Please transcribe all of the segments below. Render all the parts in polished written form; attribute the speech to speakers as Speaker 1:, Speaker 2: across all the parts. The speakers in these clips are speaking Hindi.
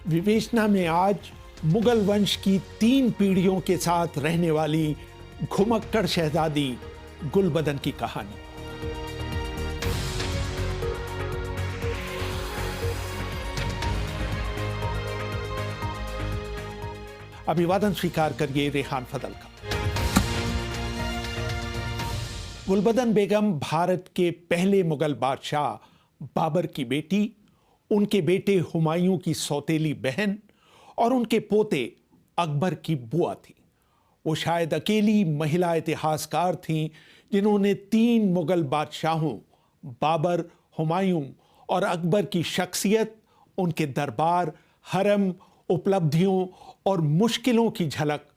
Speaker 1: विवेचना में आज मुगल वंश की 3 पीढ़ियों के साथ रहने वाली घुमक्कड़ शहजादी गुलबदन की कहानी। अभिवादन स्वीकार करिए रेहान फजल का। गुलबदन बेगम भारत के पहले मुगल बादशाह बाबर की बेटी, उनके बेटे हुमायूं की सौतेली बहन और उनके पोते अकबर की बुआ थी। वो शायद अकेली महिला इतिहासकार थीं जिन्होंने 3 मुगल बादशाहों बाबर, हुमायूं और अकबर की शख्सियत, उनके दरबार, हरम, उपलब्धियों और मुश्किलों की झलक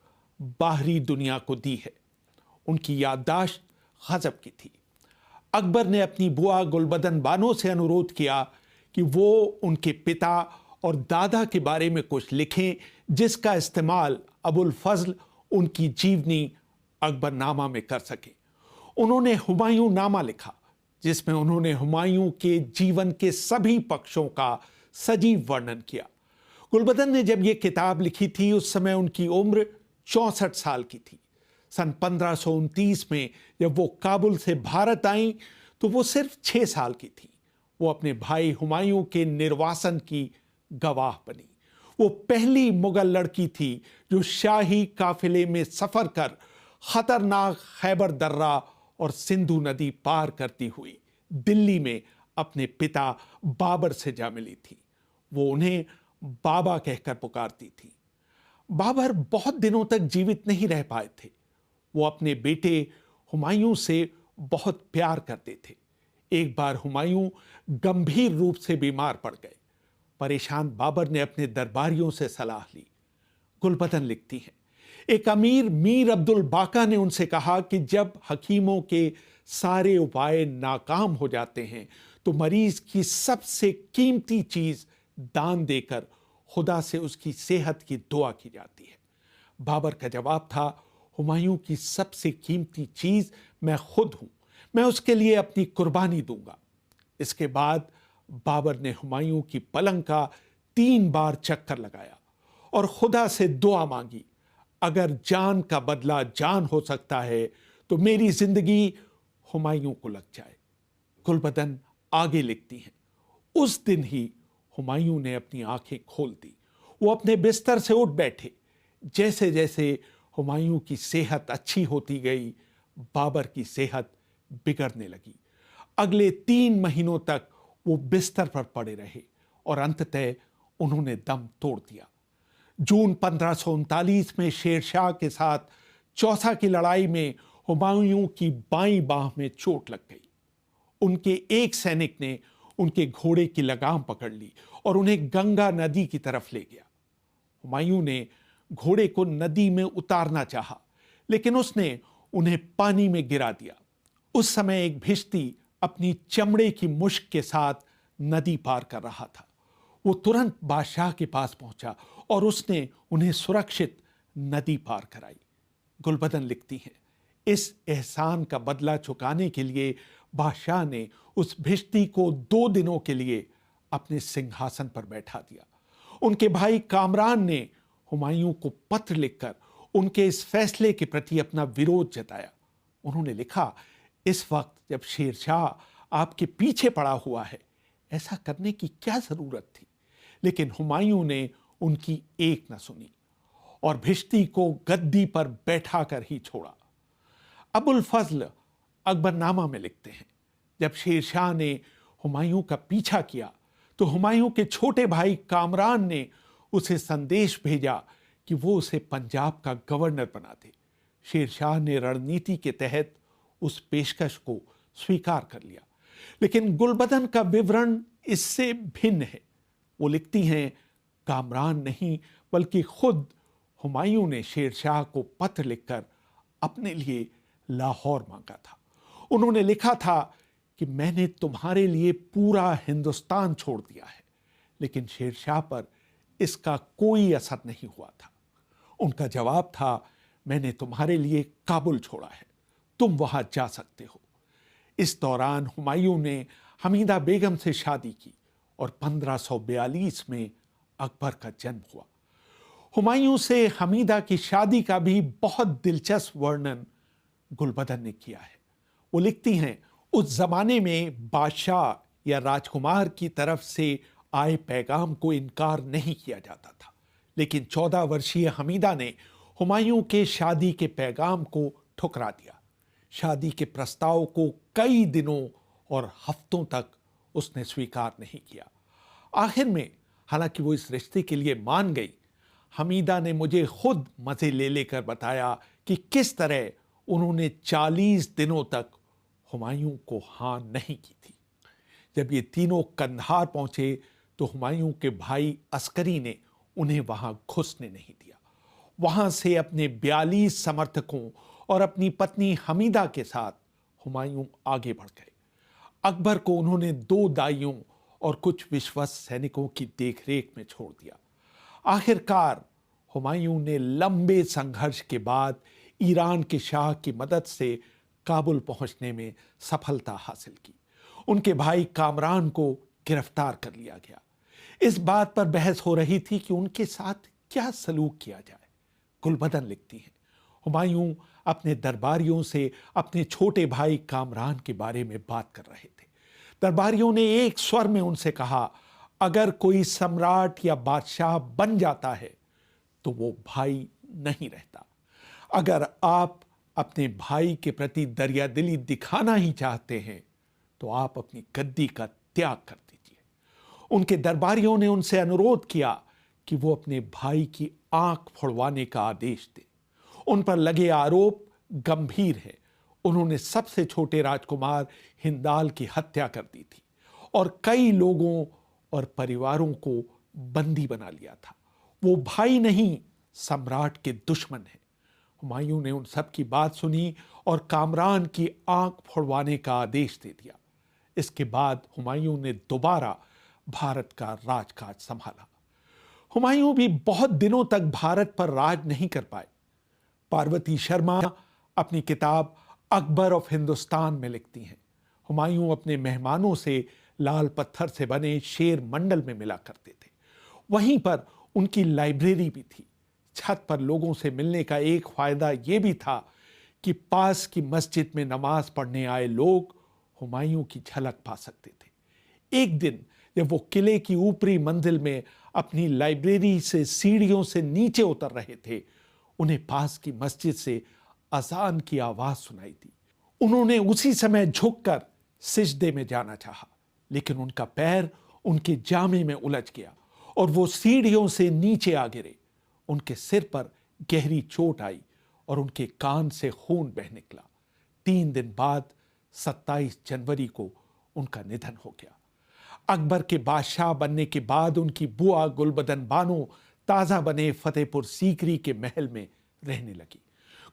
Speaker 1: बाहरी दुनिया को दी है। उनकी याददाश्त गजब की थी। अकबर ने अपनी बुआ गुलबदन बानो से अनुरोध किया कि वो उनके पिता और दादा के बारे में कुछ लिखें, जिसका इस्तेमाल अबुल फजल उनकी जीवनी अकबरनामा में कर सके। उन्होंने हुमायूं नामा लिखा, जिसमें उन्होंने हुमायूं के जीवन के सभी पक्षों का सजीव वर्णन किया। गुलबदन ने जब ये किताब लिखी थी, उस समय उनकी उम्र 64 साल की थी। सन 1529 में जब वो काबुल से भारत आईं तो वो सिर्फ 6 साल की थी। वो अपने भाई हुमायूं के निर्वासन की गवाह बनी। वो पहली मुगल लड़की थी जो शाही काफिले में सफर कर खतरनाक खैबर दर्रा और सिंधु नदी पार करती हुई दिल्ली में अपने पिता बाबर से जा मिली थी। वो उन्हें बाबा कहकर पुकारती थी। बाबर बहुत दिनों तक जीवित नहीं रह पाए थे। वो अपने बेटे हुमायूं से बहुत प्यार करते थे। एक बार हुमायूं गंभीर रूप से बीमार पड़ गए। परेशान बाबर ने अपने दरबारियों से सलाह ली। गुलबदन लिखती हैं, एक अमीर मीर अब्दुल बाका ने उनसे कहा कि जब हकीमों के सारे उपाय नाकाम हो जाते हैं तो मरीज की सबसे कीमती चीज दान देकर खुदा से उसकी सेहत की दुआ की जाती है। बाबर का जवाब था, हुमायूं की सबसे कीमती चीज मैं खुद हूं, मैं उसके लिए अपनी कुर्बानी दूंगा। इसके बाद बाबर ने हुमायूं की पलंग का 3 बार चक्कर लगाया और खुदा से दुआ मांगी, अगर जान का बदला जान हो सकता है तो मेरी जिंदगी हुमायूं को लग जाए। गुलबदन आगे लिखती हैं, उस दिन ही हुमायूं ने अपनी आंखें खोल दी। वो अपने बिस्तर से उठ बैठे। जैसे जैसे हुमायूं की सेहत अच्छी होती गई, बाबर की सेहत बिगड़ने लगी। अगले 3 महीनों तक वो बिस्तर पर पड़े रहे और अंततः उन्होंने दम तोड़ दिया। जून 1539 में शेरशाह के साथ चौसा की लड़ाई में हुमायूं की बाईं बाह में चोट लग गई। उनके एक सैनिक ने उनके घोड़े की लगाम पकड़ ली और उन्हें गंगा नदी की तरफ ले गया। हुमायूं ने घोड़े को नदी में उतारना चाहा, लेकिन उसने उन्हें पानी में गिरा दिया। उस समय एक भिश्ती अपनी चमड़े की मुश्क के साथ नदी पार कर रहा था। वो तुरंत बादशाह के पास पहुंचा और उसने उन्हें सुरक्षित नदी पार कराई। गुलबदन लिखती हैं, इस एहसान का बदला चुकाने के लिए बादशाह ने उस भिश्ती को 2 दिनों के लिए अपने सिंहासन पर बैठा दिया। उनके भाई कामरान ने हुमायूं को पत्र लिखकर उनके इस फैसले के प्रति अपना विरोध जताया। उन्होंने लिखा, इस वक्त जब शेरशाह आपके पीछे पड़ा हुआ है, ऐसा करने की क्या जरूरत थी? लेकिन हुमायूं ने उनकी एक न सुनी और भिश्ती को गद्दी पर बैठा कर ही छोड़ा। अबुल फजल अकबरनामा में लिखते हैं, जब शेरशाह ने हुमायूं का पीछा किया तो हुमायूं के छोटे भाई कामरान ने उसे संदेश भेजा कि वो उसे पंजाब का गवर्नर बना दे। शेरशाह ने रणनीति के तहत उस पेशकश को स्वीकार कर लिया, लेकिन गुलबदन का विवरण इससे भिन्न है। वो लिखती हैं, कामरान नहीं बल्कि खुद हुमायूं ने शेरशाह को पत्र लिखकर अपने लिए लाहौर मांगा था। उन्होंने लिखा था कि मैंने तुम्हारे लिए पूरा हिंदुस्तान छोड़ दिया है, लेकिन शेरशाह पर इसका कोई असर नहीं हुआ था। उनका जवाब था, मैंने तुम्हारे लिए काबुल छोड़ा है, तुम वहां जा सकते हो। इस दौरान हुमायूं ने हमीदा बेगम से शादी की और 1542 में अकबर का जन्म हुआ। हुमायूं से हमीदा की शादी का भी बहुत दिलचस्प वर्णन गुलबदन ने किया है। वो लिखती हैं, उस जमाने में बादशाह या राजकुमार की तरफ से आए पैगाम को इनकार नहीं किया जाता था, लेकिन 14 वर्षीय हमीदा ने हुमायूं के शादी के पैगाम को ठुकरा दिया। शादी के प्रस्ताव को कई दिनों और हफ्तों तक उसने स्वीकार नहीं किया। आखिर में हालांकि वो इस रिश्ते के लिए मान गई, हमीदा ने मुझे खुद मजे ले लेकर बताया कि किस तरह उन्होंने 40 दिनों तक हुमायूं को हाँ नहीं की थी। जब ये तीनों कंधार पहुंचे तो हुमायूं के भाई अस्करी ने उन्हें वहां घुसने नहीं दिया। वहां से अपने 42 समर्थकों और अपनी पत्नी हमीदा के साथ हुमायूं आगे बढ़ गए। अकबर को उन्होंने 2 दाइयों और कुछ विश्वस्त सैनिकों की देखरेख में छोड़ दिया। आखिरकार हुमायूं ने लंबे संघर्ष के बाद ईरान के शाह की मदद से काबुल पहुंचने में सफलता हासिल की। उनके भाई कामरान को गिरफ्तार कर लिया गया। इस बात पर बहस हो रही थी कि उनके साथ क्या सलूक किया जाए। गुलबदन लिखती हैं, हुमायूं अपने दरबारियों से अपने छोटे भाई कामरान के बारे में बात कर रहे थे। दरबारियों ने एक स्वर में उनसे कहा, अगर कोई सम्राट या बादशाह बन जाता है तो वो भाई नहीं रहता। अगर आप अपने भाई के प्रति दरियादिली दिखाना ही चाहते हैं तो आप अपनी गद्दी का त्याग कर दीजिए। उनके दरबारियों ने उनसे अनुरोध किया कि वो अपने भाई की आंख फोड़वाने का आदेश दें। उन पर लगे आरोप गंभीर है। उन्होंने सबसे छोटे राजकुमार हिंदाल की हत्या कर दी थी और कई लोगों और परिवारों को बंदी बना लिया था। वो भाई नहीं, सम्राट के दुश्मन है। हुमायूं ने उन सब की बात सुनी और कामरान की आंख फोड़वाने का आदेश दे दिया। इसके बाद हुमायूं ने दोबारा भारत का राजकाज संभाला। हुमायूं भी बहुत दिनों तक भारत पर राज नहीं कर पाए। पार्वती शर्मा अपनी किताब अकबर ऑफ हिंदुस्तान में लिखती हैं, हुमायूं अपने मेहमानों से लाल पत्थर से बने शेर मंडल में मिला करते थे। वहीं पर उनकी लाइब्रेरी भी थी। छत पर लोगों से मिलने का एक फायदा यह भी था कि पास की मस्जिद में नमाज पढ़ने आए लोग हुमायूं की झलक पा सकते थे। एक दिन जब वो किले की ऊपरी मंजिल में अपनी लाइब्रेरी से सीढ़ियों से नीचे उतर रहे थे, उन्हें पास की मस्जिद से अजान की आवाज सुनाई दी। उन्होंने उसी समय झुककर सिजदे में जाना चाहा, लेकिन उनका पैर उनके जामे में उलझ गया और वो सीढ़ियों से नीचे आ गिरे। उनके सिर पर गहरी चोट आई और उनके कान से खून बह निकला। 3 दिन बाद 27 जनवरी को उनका निधन हो गया। अकबर के बादशाह बनने के बाद उनकी बुआ गुलबदन बानो ताजा बने फतेहपुर सीकरी के महल में रहने लगी।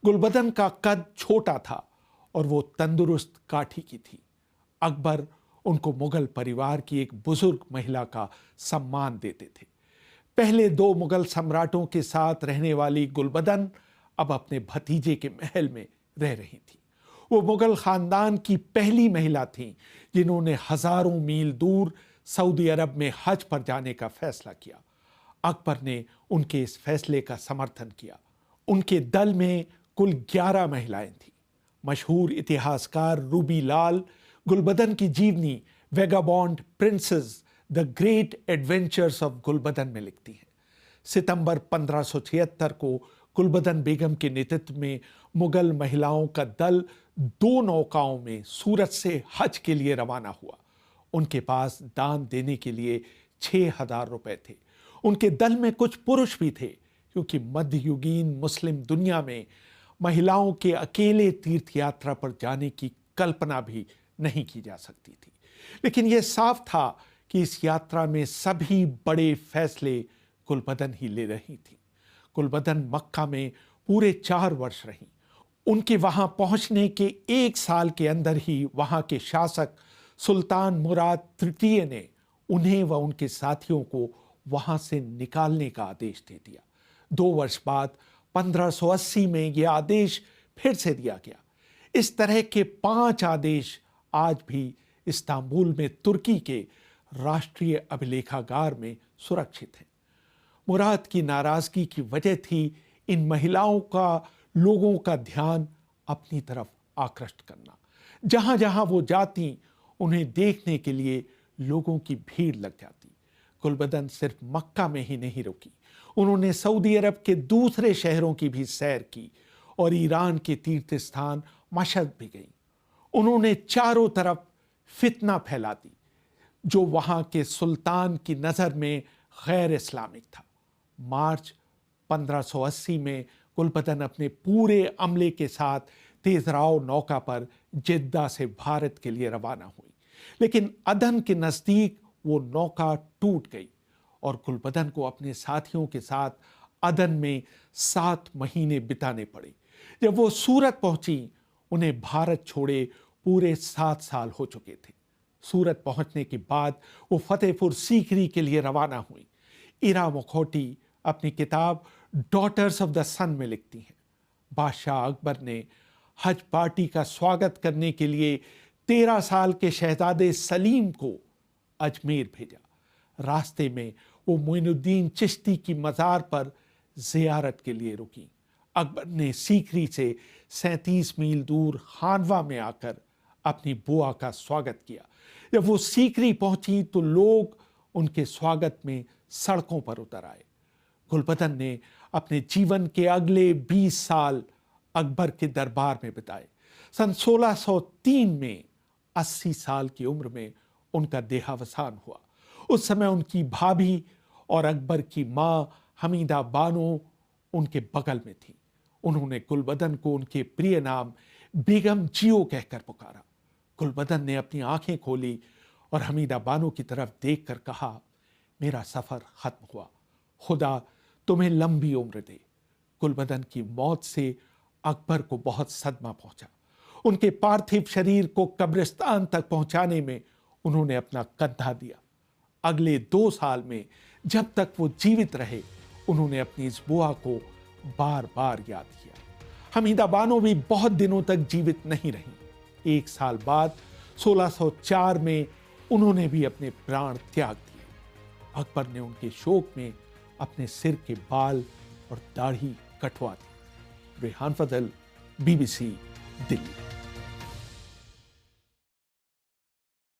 Speaker 1: गुलबदन का कद छोटा था और वो तंदुरुस्त काठी की थी। अकबर उनको मुगल परिवार की एक बुजुर्ग महिला का सम्मान देते थे। पहले 2 मुगल सम्राटों के साथ रहने वाली गुलबदन अब अपने भतीजे के महल में रह रही थी। वो मुगल खानदान की पहली महिला थीं जिन्होंने हजारों मील दूर सऊदी अरब में हज पर जाने का फैसला किया। अकबर ने उनके इस फैसले का समर्थन किया। उनके दल में कुल 11 महिलाएं थीं। मशहूर इतिहासकार रूबी लाल गुलबदन की जीवनी vagabond princess the great adventures of Gulbadan में लिखती हैं, सितंबर 1576 को गुलबदन बेगम के नेतृत्व में मुगल महिलाओं का दल 2 नौकाओं में सूरत से हज के लिए रवाना हुआ। उनके पास दान देने के लिए 6000 रुपए थे। उनके दल में कुछ पुरुष भी थे, क्योंकि मध्ययुगीन मुस्लिम दुनिया में महिलाओं के अकेले तीर्थ यात्रा पर जाने की कल्पना भी नहीं की जा सकती थी। लेकिन यह साफ था कि इस यात्रा में सभी बड़े फैसले गुलबदन ही ले रही थी। गुलबदन मक्का में पूरे 4 वर्ष रहीं। उनके वहां पहुंचने के 1 साल के अंदर ही वहां के शासक सुल्तान मुराद तृतीय ने उन्हें व उनके साथियों को वहां से निकालने का आदेश दे दिया। 2 वर्ष बाद 1580 में यह आदेश फिर से दिया गया। इस तरह के 5 आदेश आज भी इस्तांबुल में तुर्की के राष्ट्रीय अभिलेखागार में सुरक्षित हैं। मुराद की नाराजगी की वजह थी इन महिलाओं का लोगों का ध्यान अपनी तरफ आकृष्ट करना। जहां जहां वो जाती उन्हें देखने के लिए लोगों की भीड़ लग जाती। गुलबदन सिर्फ मक्का में ही नहीं रुकी, उन्होंने सऊदी अरब के दूसरे शहरों की भी सैर की और ईरान के तीर्थ स्थान मशहद भी गई। उन्होंने चारों तरफ फितना फैला दी जो वहां के सुल्तान की नजर में गैर इस्लामिक था। मार्च 1580 में गुलबदन अपने पूरे अमले के साथ तेजराव नौका पर जिद्दा से भारत के लिए रवाना हुई, लेकिन अदन के नजदीक वो नौका टूट गई और गुलबदन को अपने साथियों के साथ अदन में 7 महीने बिताने पड़े। जब वो सूरत पहुंची, उन्हें भारत छोड़े पूरे 7 साल हो चुके थे। सूरत पहुंचने के बाद वो फतेहपुर सीकरी के लिए रवाना हुई। इरा मुखौटी अपनी किताब डॉटर्स ऑफ द सन में लिखती हैं, बादशाह अकबर ने हज पार्टी का स्वागत करने के लिए 13 साल के शहजादे सलीम को अजमेर भेजा। रास्ते में वो मोइनुद्दीन चिश्ती की मज़ार पर जियारत के लिए रुकी। अकबर ने सीकरी से 37 मील दूर खानवा में आकर अपनी बुआ का स्वागत किया। जब वो सीकरी पहुंची तो लोग उनके स्वागत में सड़कों पर उतर आए। गुलबदन ने अपने जीवन के अगले 20 साल अकबर के दरबार में बिताए। सन 1603 में 80 साल की उम्र में उनका देहावसान हुआ। उस समय उनकी भाभी और अकबर की मां हमीदा बानो उनके बगल में थी। उन्होंने गुलबदन को उनके प्रिय नाम बेगम जियो कहकर पुकारा। गुलबदन ने अपनी आंखें खोली और हमीदा बानो की तरफ देखकर कहा, मेरा सफर खत्म हुआ, खुदा तुम्हें लंबी उम्र दे। गुलबदन की मौत से अकबर को बहुत सदमा पहुंचा। उनके पार्थिव शरीर को कब्रिस्तान तक पहुंचाने में उन्होंने अपना कंधा दिया। अगले 2 साल में जब तक वो जीवित रहे, उन्होंने अपनी इस बुआ को बार बार याद किया। हमीदा बानो भी बहुत दिनों तक जीवित नहीं रही। 1 साल बाद 1604 में उन्होंने भी अपने प्राण त्याग दिए। अकबर ने उनके शोक में अपने सिर के बाल और दाढ़ी कटवा दी। रेहान फजल, BBC, दिल्ली।